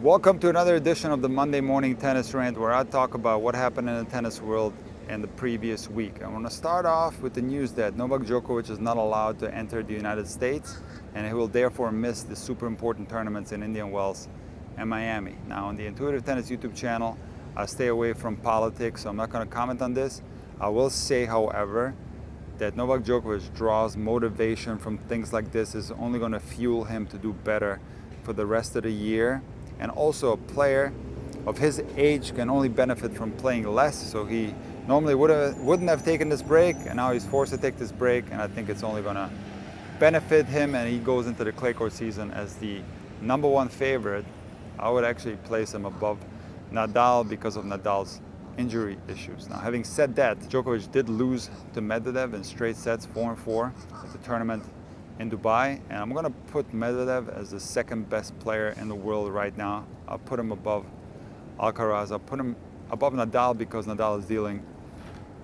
Welcome to another edition of the Monday Morning Tennis Rant, where I talk about what happened in the tennis world in the previous week. I want to start off with the news that Novak Djokovic is not allowed to enter the United States, and he will therefore miss the super important tournaments in Indian Wells and Miami. Now, on the Intuitive Tennis YouTube channel, I stay away from politics, so I'm not going to comment on this. I will say, however, that Novak Djokovic draws motivation from things like this is only going to fuel him to do better for the rest of the year. And also, a player of his age can only benefit from playing less. So he normally wouldn't have taken this break, and now he's forced to take this break. And I think it's only going to benefit him, and he goes into the clay court season as the #1 favorite. I would actually place him above Nadal because of Nadal's injury issues. Now, having said that, Djokovic did lose to Medvedev in straight sets, 4-4 at the tournament in Dubai, and I'm going to put Medvedev as the second best player in the world right now. I'll put him above Alcaraz. I'll put him above Nadal because Nadal is dealing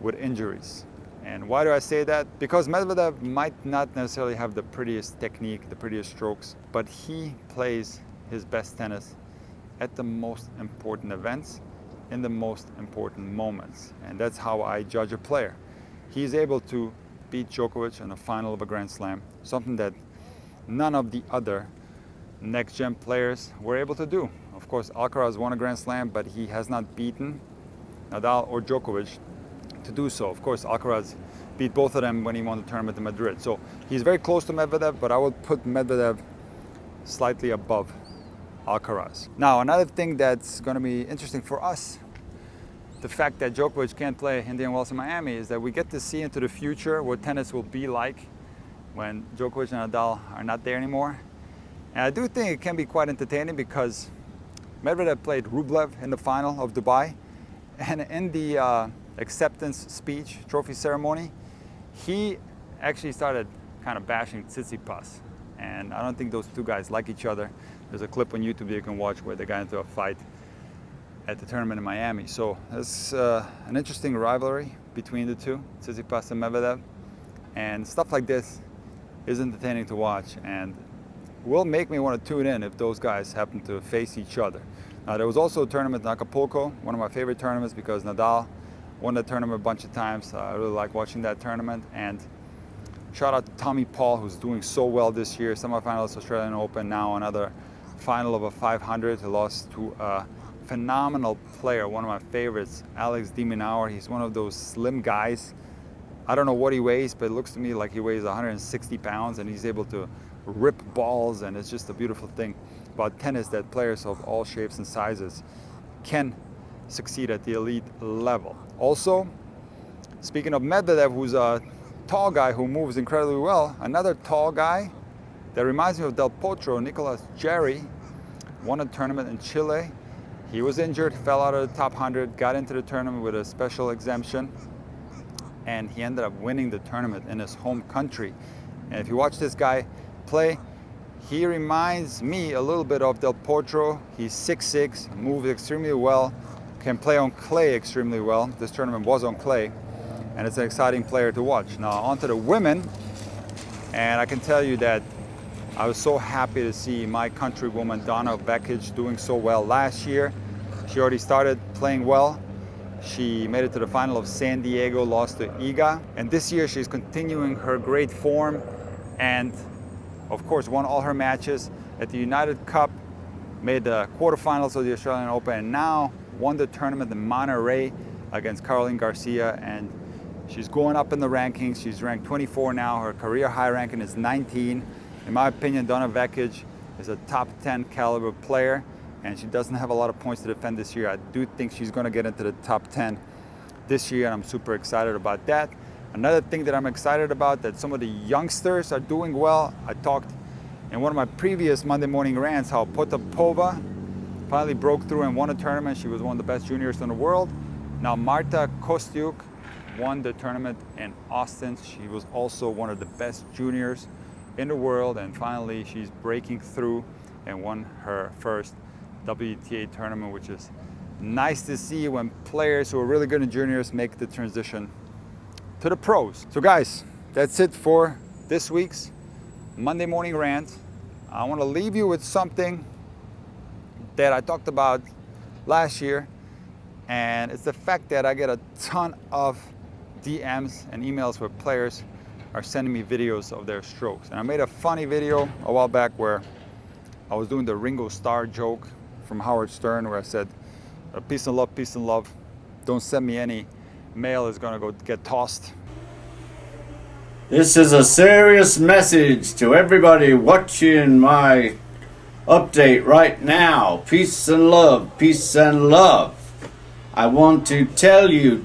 with injuries. And why do I say that? Because Medvedev might not necessarily have the prettiest technique, the prettiest strokes, but he plays his best tennis at the most important events, in the most important moments. And that's how I judge a player. He's able to beat Djokovic in the final of a Grand Slam, something that none of the other next-gen players were able to do. Of course, Alcaraz won a Grand Slam, but he has not beaten Nadal or Djokovic to do so. Of course, Alcaraz beat both of them when he won the tournament in Madrid. So he's very close to Medvedev, but I would put Medvedev slightly above Alcaraz. Now, another thing that's going to be interesting for us, the fact that Djokovic can't play Indian Wells in Miami, is that we get to see into the future what tennis will be like when Djokovic and Nadal are not there anymore. And I do think it can be quite entertaining because Medvedev played Rublev in the final of Dubai, and in the acceptance speech, trophy ceremony, he actually started kind of bashing Tsitsipas. And I don't think those two guys like each other. There's a clip on YouTube you can watch where they got into a fight at the tournament in Miami. So it's an interesting rivalry between the two, Tsitsipas and Medvedev. And stuff like this is entertaining to watch and will make me want to tune in if those guys happen to face each other. Now, there was also a tournament in Acapulco, one of my favorite tournaments because Nadal won the tournament a bunch of times. I really like watching that tournament. And shout out to Tommy Paul, who's doing so well this year. Semifinalist Australian Open, now another final of a 500. He lost to a phenomenal player, one of my favorites, Alex de Minaur. He's one of those slim guys. I don't know what he weighs, but it looks to me like he weighs 160 pounds, and he's able to rip balls, and it's just a beautiful thing about tennis that players of all shapes and sizes can succeed at the elite level. Also, speaking of Medvedev, who's a tall guy who moves incredibly well, another tall guy that reminds me of Del Potro, Nicolas Jarry, won a tournament in Chile. He was injured, fell out of the top 100, got into the tournament with a special exemption, and he ended up winning the tournament in his home country. And if you watch this guy play, he reminds me a little bit of Del Potro. He's 6'6", moves extremely well, can play on clay extremely well. This tournament was on clay, and it's an exciting player to watch. Now, on to the women, and I can tell you that I was so happy to see my countrywoman Donna Vekic doing so well last year. She already started playing well. She made it to the final of San Diego, lost to Iga. And this year she's continuing her great form and, of course, won all her matches at the United Cup, made the quarterfinals of the Australian Open, and now won the tournament in Monterey against Caroline Garcia. And she's going up in the rankings. She's ranked 24 now. Her career high ranking is 19. In my opinion, Donna Vekic is a top 10 caliber player, and she doesn't have a lot of points to defend this year. I do think she's going to get into the top 10 this year, and I'm super excited about that. Another thing that I'm excited about, that some of the youngsters are doing well. I talked in one of my previous Monday morning rants how Potapova finally broke through and won a tournament. She was one of the best juniors in the world. Now Marta Kostyuk won the tournament in Austin. She was also one of the best juniors in the world, and finally she's breaking through and won her first WTA tournament, which is nice to see when players who are really good in juniors make the transition to the pros. So guys, that's it for this week's Monday morning rant. I want to leave you with something that I talked about last year, and it's the fact that I get a ton of DMs and emails where players are sending me videos of their strokes. And I made a funny video a while back where I was doing the Ringo Starr joke from Howard Stern, where I said, peace and love, peace and love. Don't send me any mail, it's gonna go get tossed. This is a serious message to everybody watching my update right now. Peace and love, peace and love. I want to tell you,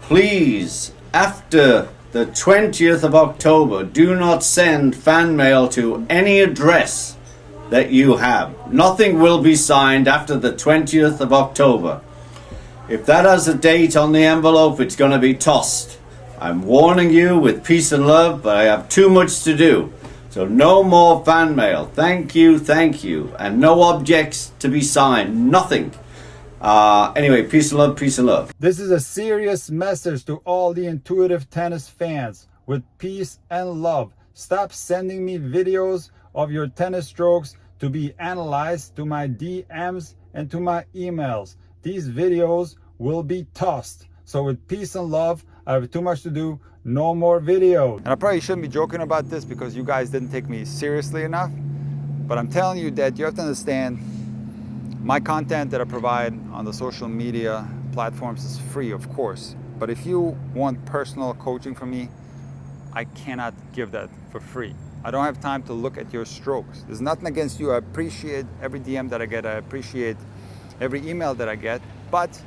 please, after the 20th of October, do not send fan mail to any address that you have. Nothing will be signed after the 20th of October. If that has a date on the envelope, it's going to be tossed. I'm warning you with peace and love, but I have too much to do. So no more fan mail. Thank you, and no objects to be signed. Nothing. Anyway, peace and love, peace and love. This is a serious message to all the intuitive tennis fans. With peace and love, stop sending me videos of your tennis strokes to be analyzed to my DMs and to my emails. These videos will be tossed. So with peace and love, I have too much to do. No more videos. And I probably shouldn't be joking about this because you guys didn't take me seriously enough. But I'm telling you that you have to understand, my content that I provide on the social media platforms is free, of course. But if you want personal coaching from me, I cannot give that for free. I don't have time to look at your strokes. There's nothing against you. I appreciate every DM that I get. I appreciate every email that I get. But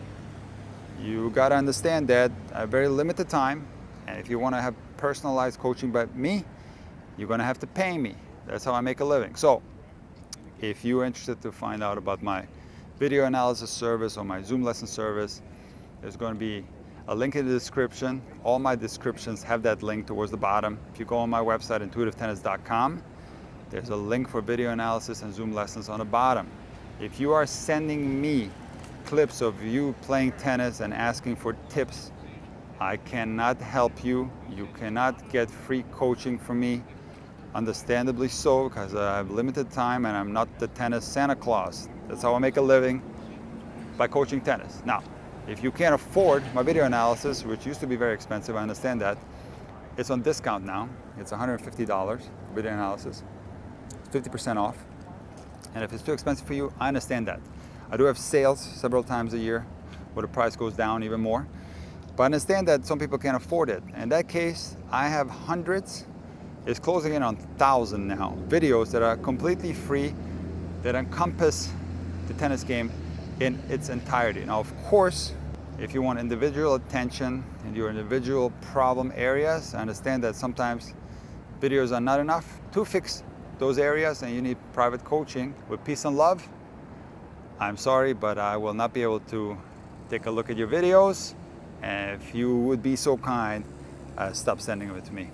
you gotta understand that I have very limited time. And if you wanna have personalized coaching by me, you're gonna have to pay me. That's how I make a living. So if you're interested to find out about my video analysis service or my Zoom lesson service, there's going to be a link in the description. All my descriptions have that link towards the bottom. If you go on my website, intuitivetennis.com, there's a link for video analysis and Zoom lessons on the bottom. If you are sending me clips of you playing tennis and asking for tips, I cannot help you. You cannot get free coaching from me. Understandably so, because I have limited time and I'm not the tennis Santa Claus. That's how I make a living, by coaching tennis. Now, if you can't afford my video analysis, which used to be very expensive, I understand that, it's on discount now. It's $150 video analysis, 50% off. And if it's too expensive for you, I understand that. I do have sales several times a year where the price goes down even more. But I understand that some people can't afford it. In that case, I have hundreds, it's closing in on 1,000 now, videos that are completely free, that encompass the tennis game in its entirety. Now, of course, if you want individual attention in your individual problem areas, I understand that sometimes videos are not enough to fix those areas and you need private coaching with peace and love. I'm sorry, but I will not be able to take a look at your videos. And if you would be so kind, stop sending them to me.